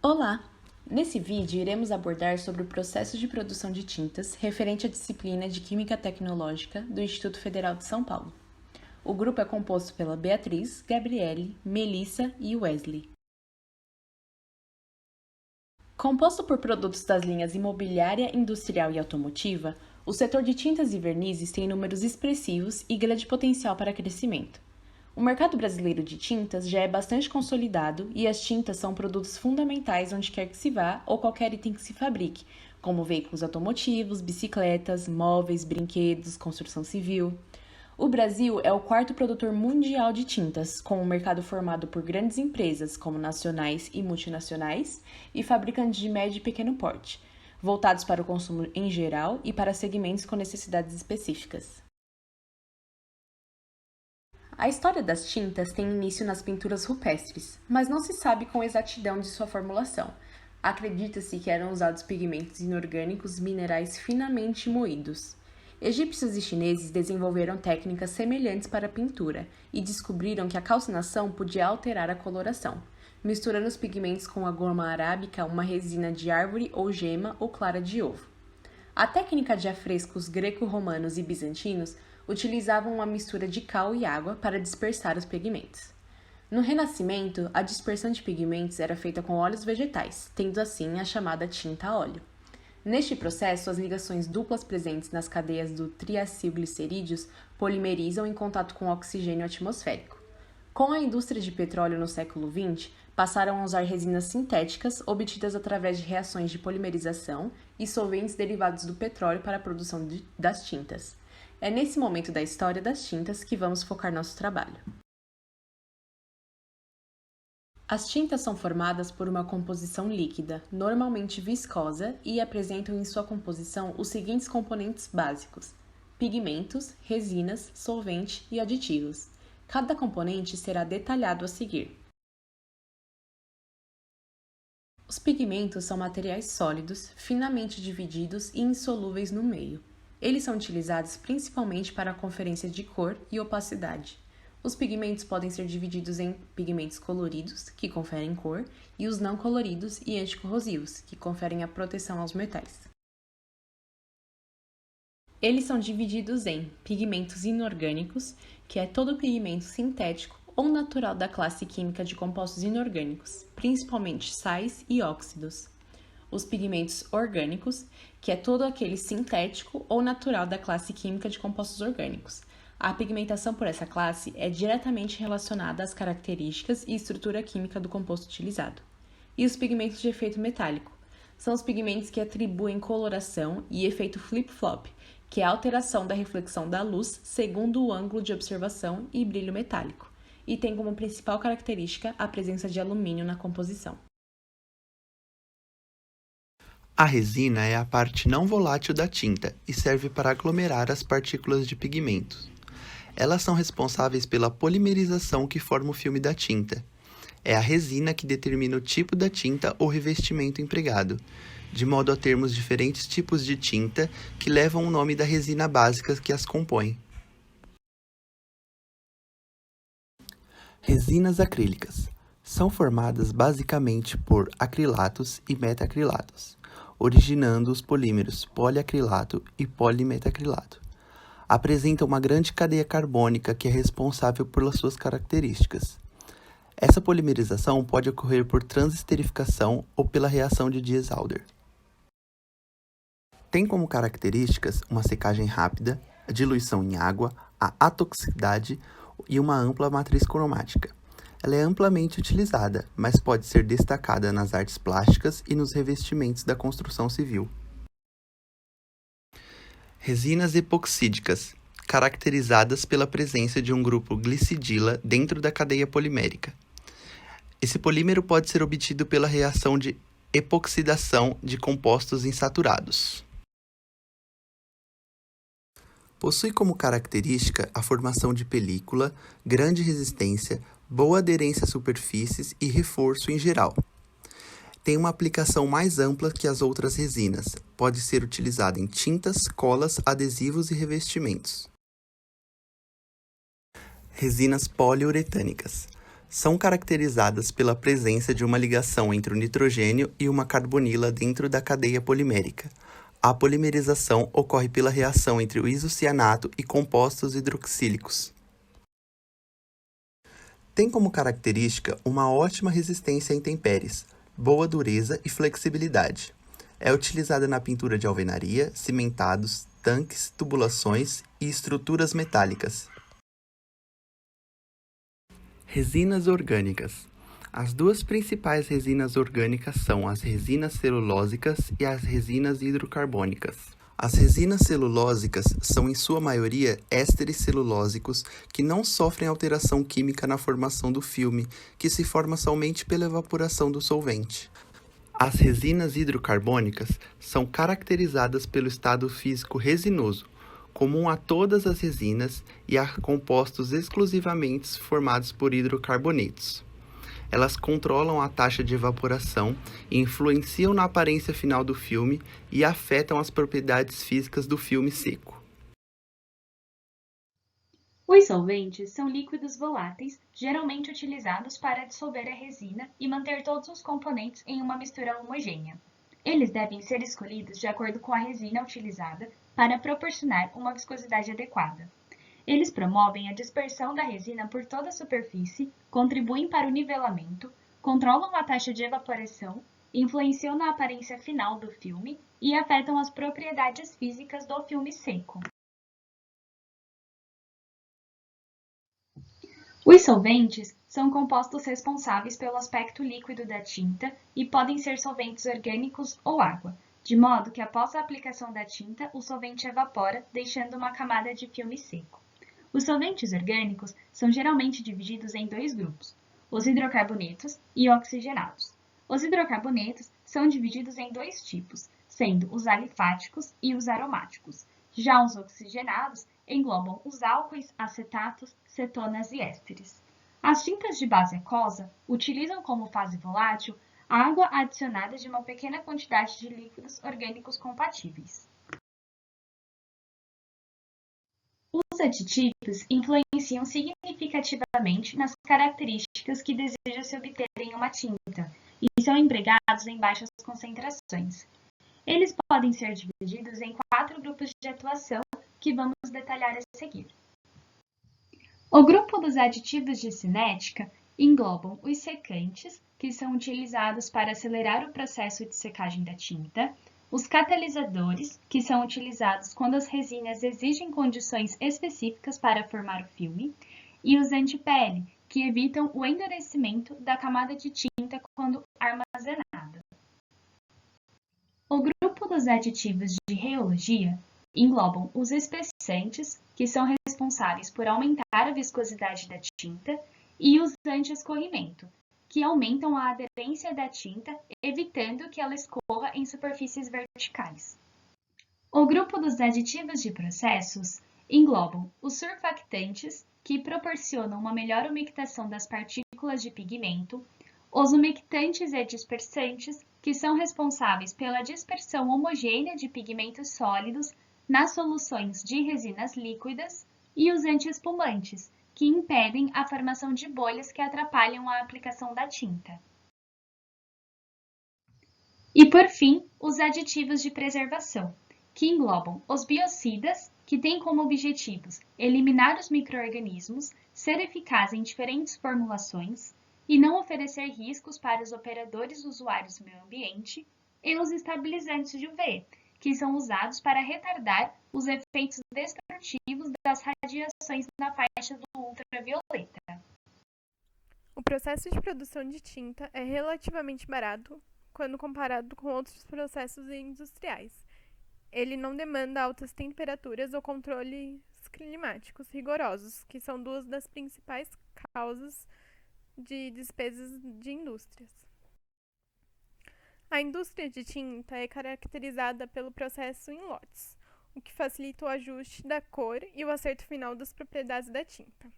Olá! Nesse vídeo iremos abordar sobre o processo de produção de tintas referente à disciplina de Química Tecnológica do Instituto Federal de São Paulo. O grupo é composto pela Beatriz, Gabriele, Melissa e Wesley. Composto por produtos das linhas imobiliária, industrial e automotiva, o setor de tintas e vernizes tem números expressivos e grande potencial para crescimento. O mercado brasileiro de tintas já é bastante consolidado e as tintas são produtos fundamentais onde quer que se vá ou qualquer item que se fabrique, como veículos automotivos, bicicletas, móveis, brinquedos, construção civil. O Brasil é o quarto produtor mundial de tintas, com um mercado formado por grandes empresas, como nacionais e multinacionais, e fabricantes de médio e pequeno porte, voltados para o consumo em geral e para segmentos com necessidades específicas. A história das tintas tem início nas pinturas rupestres, mas não se sabe com exatidão de sua formulação. Acredita-se que eram usados pigmentos inorgânicos minerais finamente moídos. Egípcios e chineses desenvolveram técnicas semelhantes para a pintura e descobriram que a calcinação podia alterar a coloração, misturando os pigmentos com a goma arábica, uma resina de árvore ou gema ou clara de ovo. A técnica de afrescos greco-romanos e bizantinos utilizavam uma mistura de cal e água para dispersar os pigmentos. No Renascimento, a dispersão de pigmentos era feita com óleos vegetais, tendo assim a chamada tinta a óleo. Neste processo, as ligações duplas presentes nas cadeias do triacilglicerídeos polimerizam em contato com o oxigênio atmosférico. Com a indústria de petróleo no século XX, passaram a usar resinas sintéticas obtidas através de reações de polimerização e solventes derivados do petróleo para a produção das tintas. É nesse momento da história das tintas que vamos focar nosso trabalho. As tintas são formadas por uma composição líquida, normalmente viscosa, e apresentam em sua composição os seguintes componentes básicos: pigmentos, resinas, solvente e aditivos. Cada componente será detalhado a seguir. Os pigmentos são materiais sólidos, finamente divididos e insolúveis no meio. Eles são utilizados principalmente para a conferência de cor e opacidade. Os pigmentos podem ser divididos em pigmentos coloridos, que conferem cor, e os não coloridos e anticorrosivos, que conferem a proteção aos metais. Eles são divididos em pigmentos inorgânicos, que é todo pigmento sintético ou natural da classe química de compostos inorgânicos, principalmente sais e óxidos. Os pigmentos orgânicos, que é todo aquele sintético ou natural da classe química de compostos orgânicos. A pigmentação por essa classe é diretamente relacionada às características e estrutura química do composto utilizado. E os pigmentos de efeito metálico são os pigmentos que atribuem coloração e efeito flip-flop, que é a alteração da reflexão da luz segundo o ângulo de observação e brilho metálico, e tem como principal característica a presença de alumínio na composição. A resina é a parte não volátil da tinta e serve para aglomerar as partículas de pigmentos. Elas são responsáveis pela polimerização que forma o filme da tinta. É a resina que determina o tipo da tinta ou revestimento empregado, de modo a termos diferentes tipos de tinta que levam o nome da resina básica que as compõe. Resinas acrílicas são formadas basicamente por acrilatos e metacrilatos, originando os polímeros poliacrilato e polimetacrilato. Apresenta uma grande cadeia carbônica que é responsável pelas suas características. Essa polimerização pode ocorrer por transesterificação ou pela reação de Diels-Alder. Tem como características uma secagem rápida, a diluição em água, a atoxicidade e uma ampla matriz cromática. Ela é amplamente utilizada, mas pode ser destacada nas artes plásticas e nos revestimentos da construção civil. Resinas epoxídicas, caracterizadas pela presença de um grupo glicidila dentro da cadeia polimérica. Esse polímero pode ser obtido pela reação de epoxidação de compostos insaturados. Possui como característica a formação de película, grande resistência, boa aderência a superfícies e reforço em geral. Tem uma aplicação mais ampla que as outras resinas. Pode ser utilizada em tintas, colas, adesivos e revestimentos. Resinas poliuretânicas São caracterizadas pela presença de uma ligação entre o nitrogênio e uma carbonila dentro da cadeia polimérica. A polimerização ocorre pela reação entre o isocianato e compostos hidroxílicos. Tem como característica uma ótima resistência a intempéries, boa dureza e flexibilidade. É utilizada na pintura de alvenaria, cimentados, tanques, tubulações e estruturas metálicas. Resinas orgânicas. As duas principais resinas orgânicas são as resinas celulósicas e as resinas hidrocarbônicas. As resinas celulósicas são, em sua maioria, ésteres celulósicos que não sofrem alteração química na formação do filme, que se forma somente pela evaporação do solvente. As resinas hidrocarbônicas são caracterizadas pelo estado físico resinoso, comum a todas as resinas e a compostos exclusivamente formados por hidrocarbonetos. Elas controlam a taxa de evaporação, influenciam na aparência final do filme e afetam as propriedades físicas do filme seco. Os solventes são líquidos voláteis, geralmente utilizados para dissolver a resina e manter todos os componentes em uma mistura homogênea. Eles devem ser escolhidos de acordo com a resina utilizada para proporcionar uma viscosidade adequada. Eles promovem a dispersão da resina por toda a superfície, contribuem para o nivelamento, controlam a taxa de evaporação, influenciam na aparência final do filme e afetam as propriedades físicas do filme seco. Os solventes são compostos responsáveis pelo aspecto líquido da tinta e podem ser solventes orgânicos ou água, de modo que após a aplicação da tinta, o solvente evapora, deixando uma camada de filme seco. Os solventes orgânicos são geralmente divididos em dois grupos, os hidrocarbonetos e oxigenados. Os hidrocarbonetos são divididos em dois tipos, sendo os alifáticos e os aromáticos. Já os oxigenados englobam os álcoois, acetatos, cetonas e ésteres. As tintas de base aquosa utilizam como fase volátil a água adicionada de uma pequena quantidade de líquidos orgânicos compatíveis. Os aditivos influenciam significativamente nas características que deseja-se obter em uma tinta e são empregados em baixas concentrações. Eles podem ser divididos em 4 grupos de atuação que vamos detalhar a seguir. O grupo dos aditivos de cinética englobam os secantes, que são utilizados para acelerar o processo de secagem da tinta, os catalisadores, que são utilizados quando as resinas exigem condições específicas para formar o filme, e os antipele, que evitam o endurecimento da camada de tinta quando armazenada. O grupo dos aditivos de reologia englobam os espessantes, que são responsáveis por aumentar a viscosidade da tinta, e os anti-escorrimento, que aumentam a aderência da tinta, evitando que ela escorra em superfícies verticais. O grupo dos aditivos de processos englobam os surfactantes, que proporcionam uma melhor umectação das partículas de pigmento, os umectantes e dispersantes, que são responsáveis pela dispersão homogênea de pigmentos sólidos nas soluções de resinas líquidas, e os antiespumantes, que impedem a formação de bolhas que atrapalham a aplicação da tinta. E, por fim, os aditivos de preservação, que englobam os biocidas, que têm como objetivos eliminar os micro-organismos, ser eficaz em diferentes formulações e não oferecer riscos para os operadores usuários do meio ambiente, e os estabilizantes de UV, que são usados para retardar os efeitos destrutivos das radiações na faixa do ultravioleta. O processo de produção de tinta é relativamente barato quando comparado com outros processos industriais. Ele não demanda altas temperaturas ou controles climáticos rigorosos, que são duas das principais causas de despesas de indústrias. A indústria de tinta é caracterizada pelo processo em lotes, o que facilita o ajuste da cor e o acerto final das propriedades da tinta.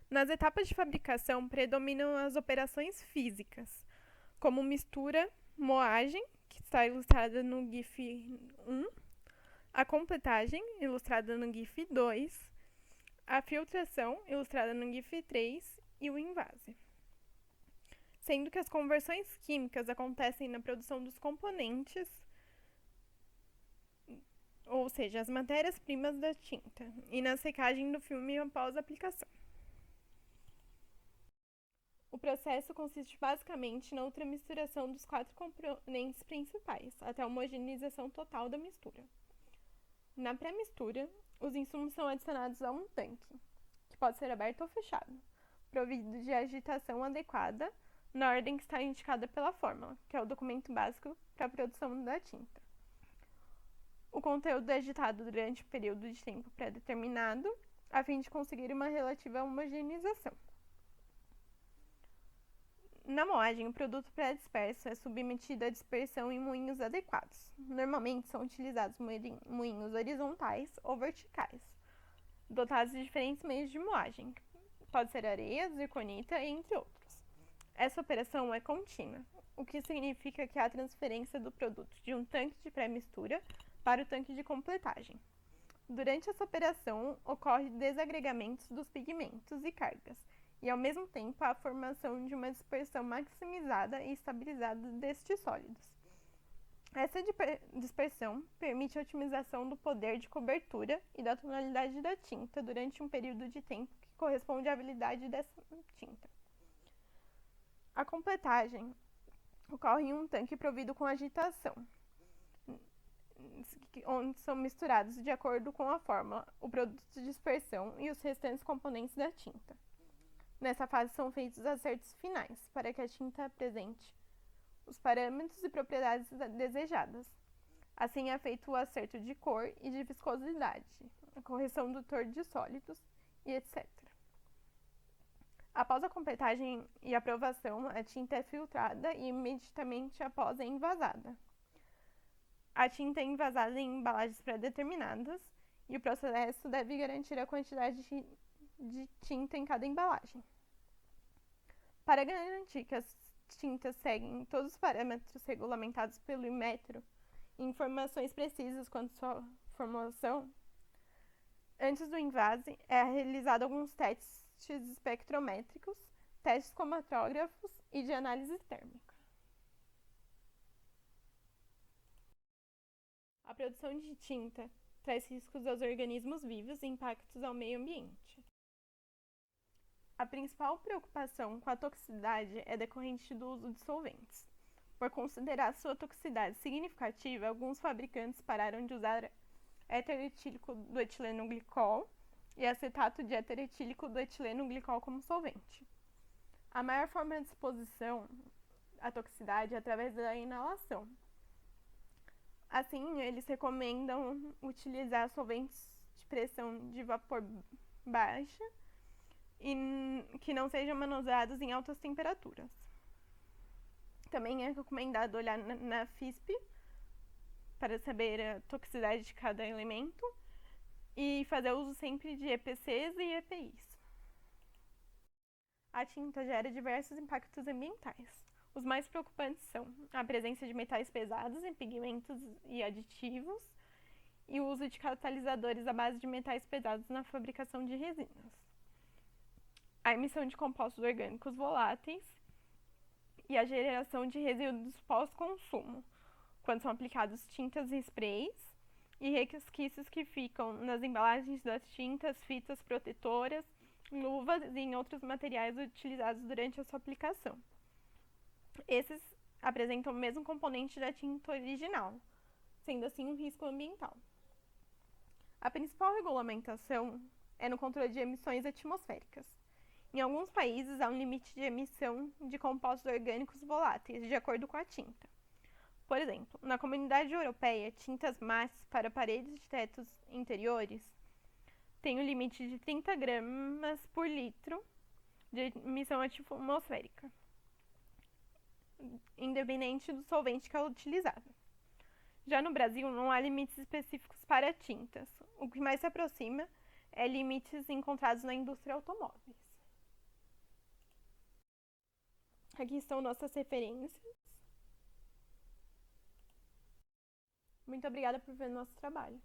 Nas etapas de fabricação predominam as operações físicas, como mistura, moagem, que está ilustrada no GIF 1, a completagem, ilustrada no GIF 2, a filtração, ilustrada no GIF 3, e o envase. sendo que as conversões químicas acontecem na produção dos componentes, ou seja, as matérias-primas da tinta, e na secagem do filme após a aplicação. O processo consiste basicamente na ultramisturação dos 4 componentes principais, até a homogeneização total da mistura. Na pré-mistura, os insumos são adicionados a um tanque, que pode ser aberto ou fechado, provido de agitação adequada, na ordem que está indicada pela fórmula, que é o documento básico para a produção da tinta. O conteúdo é agitado durante um período de tempo pré-determinado, a fim de conseguir uma relativa homogeneização. Na moagem, o produto pré-disperso é submetido à dispersão em moinhos adequados. Normalmente são utilizados moinhos horizontais ou verticais, dotados de diferentes meios de moagem. Pode ser areia, zirconita, entre outros. Essa operação é contínua, o que significa que há transferência do produto de um tanque de pré-mistura para o tanque de completagem. Durante essa operação, ocorre desagregamento dos pigmentos e cargas, e ao mesmo tempo a formação de uma dispersão maximizada e estabilizada destes sólidos. Essa dispersão permite a otimização do poder de cobertura e da tonalidade da tinta durante um período de tempo que corresponde à validade dessa tinta. A completagem ocorre em um tanque provido com agitação, onde são misturados de acordo com a fórmula o produto de dispersão e os restantes componentes da tinta. Nessa fase são feitos acertos finais, para que a tinta apresente os parâmetros e propriedades desejadas. Assim é feito o acerto de cor e de viscosidade, a correção do teor de sólidos e etc. Após a completagem e aprovação, a tinta é filtrada e imediatamente após é envasada. A tinta é envasada em embalagens pré-determinadas e o processo deve garantir a quantidade de tinta em cada embalagem. Para garantir que as tintas seguem todos os parâmetros regulamentados pelo Inmetro e informações precisas quanto à sua formulação, antes do envase é realizado alguns testes espectrométricos, testes cromatógrafos e de análise térmica. A produção de tinta traz riscos aos organismos vivos e impactos ao meio ambiente. A principal preocupação com a toxicidade é decorrente do uso de solventes. Por considerar sua toxicidade significativa, alguns fabricantes pararam de usar éter etílico do etileno glicol e acetato de éter etílico do etileno glicol como solvente. A maior forma de exposição à toxicidade é através da inalação. Assim, eles recomendam utilizar solventes de pressão de vapor baixa e que não sejam manuseados em altas temperaturas. Também é recomendado olhar na FISP para saber a toxicidade de cada elemento e fazer uso sempre de EPCs e EPIs. A tinta gera diversos impactos ambientais. Os mais preocupantes são a presença de metais pesados em pigmentos e aditivos e o uso de catalisadores à base de metais pesados na fabricação de resinas. A emissão de compostos orgânicos voláteis e a geração de resíduos pós-consumo, quando são aplicados tintas em sprays e resquícios que ficam nas embalagens das tintas, fitas protetoras, luvas e em outros materiais utilizados durante a sua aplicação. Esses apresentam o mesmo componente da tinta original, sendo assim um risco ambiental. A principal regulamentação é no controle de emissões atmosféricas. Em alguns países, há um limite de emissão de compostos orgânicos voláteis, de acordo com a tinta. Por exemplo, na Comunidade Europeia, tintas mate para paredes de tetos interiores têm o limite de 30 gramas por litro de emissão atmosférica, independente do solvente que é utilizado. Já no Brasil, não há limites específicos para tintas. O que mais se aproxima é limites encontrados na indústria automóveis. Aqui estão nossas referências. Muito obrigada por ver nosso trabalho.